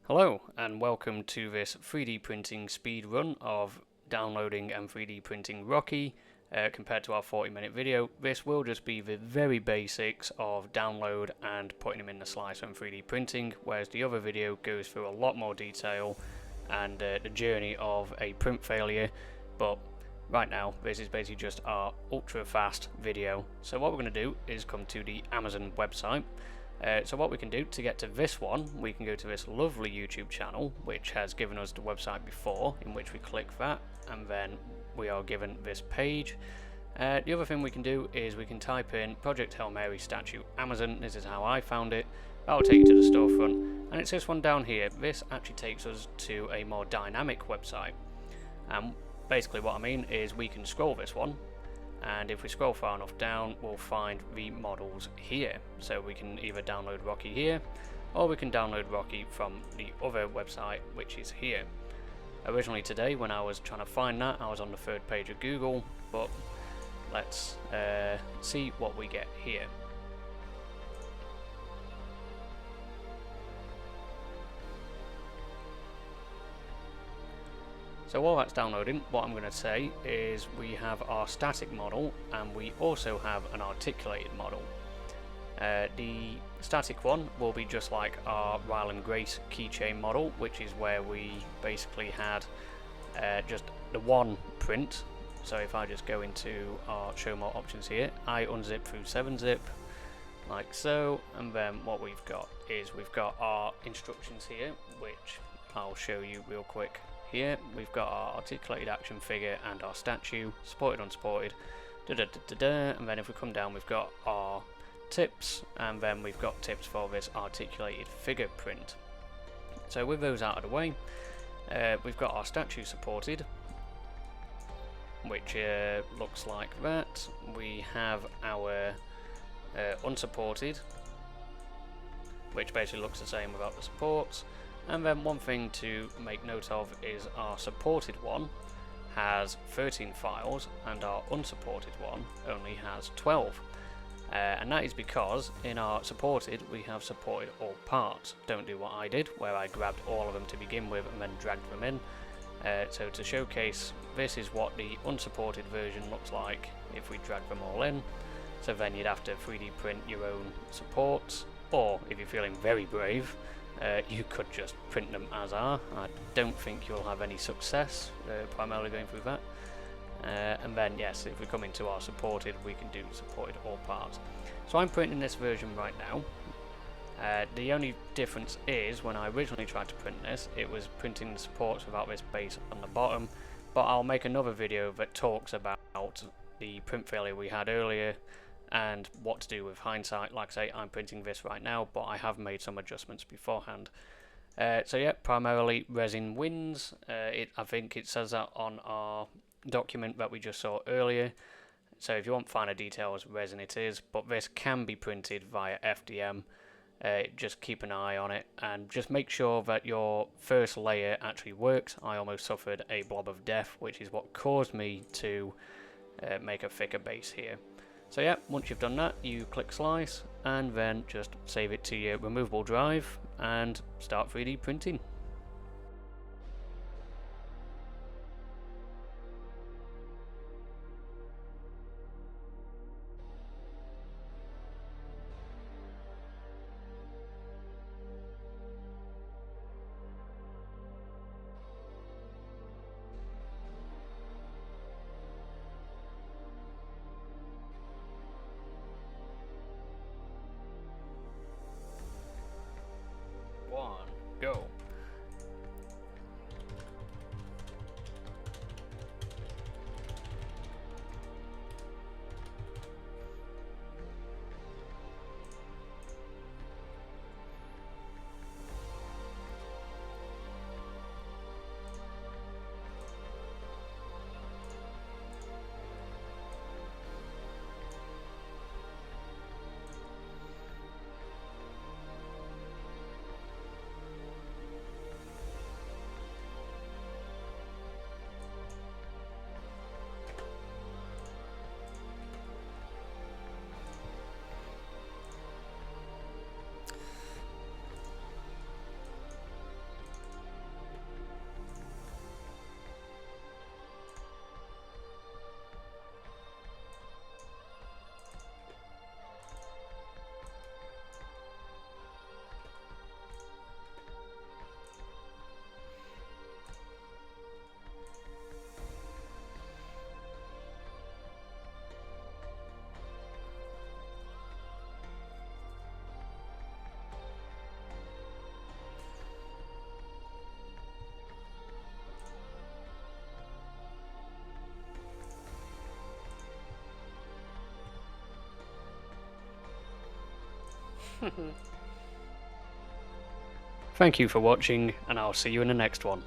Hello and welcome to this 3D printing speed run of downloading and 3D printing Rocky. Compared to our 40-minute video, this will just be the very basics of download and putting them in the slicer and 3D printing, whereas the other video goes through a lot more detail and the journey of a print failure. But right now this is basically just our ultra fast video. So what we're going to do is come to the Amazon website. So what we can do to get to this one, we can go to this lovely YouTube channel which has given us the website before, in which we click that and then we are given this page. The other thing we can do is we can type in Project Hail Mary statue Amazon. This is how I found it. That will take you to the storefront, and it's this one down here. This actually takes us to a more dynamic website, and basically what I mean is we can scroll this one, and if we scroll far enough down we'll find the models here. So we can either download Rocky here or we can download Rocky from the other website, which is here. Originally today when I was trying to find that, I was on the third page of Google, but let's see what we get here. So while that's downloading, what I'm going to say is we have our static model and we also have an articulated model. The static one will be just like our Ryle and Grace keychain model, which is where we basically had just the one print. So if I just go into our show more options here, I unzip through 7-zip like so, and then what we've got is we've got our instructions here, which I'll show you real quick. Here we've got our articulated action figure and our statue, supported, unsupported, and then if we come down we've got our tips, and then we've got tips for this articulated figure print. So with those out of the way, we've got our statue supported, which looks like that. We have our unsupported, which basically looks the same without the supports. And then one thing to make note of is our supported one has 13 files and our unsupported one only has 12. And that is because in our supported we have supported all parts. Don't do what I did, where I grabbed all of them to begin with and then dragged them in. So to showcase, this is what the unsupported version looks like if we drag them all in. So then you'd have to 3D print your own supports, or if you're feeling very brave, you could just print them as are. I don't think you'll have any success primarily going through that. And then yes, if we come into our supported, we can do supported all parts. So I'm printing this version right now. The only difference is when I originally tried to print this, it was printing the supports without this base on the bottom, but I'll make another video that talks about the print failure we had earlier and what to do with hindsight. Like I say, I'm printing this right now, but I have made some adjustments beforehand. So yeah, primarily resin wins. I think it says that on our document that we just saw earlier. So if you want finer details, resin it is, but this can be printed via FDM. Just keep an eye on it and just make sure that your first layer actually works. I almost suffered a blob of death, which is what caused me to make a thicker base here. So yeah, once you've done that, you click slice and then just save it to your removable drive and start 3D printing. Go. Thank you for watching, and I'll see you in the next one.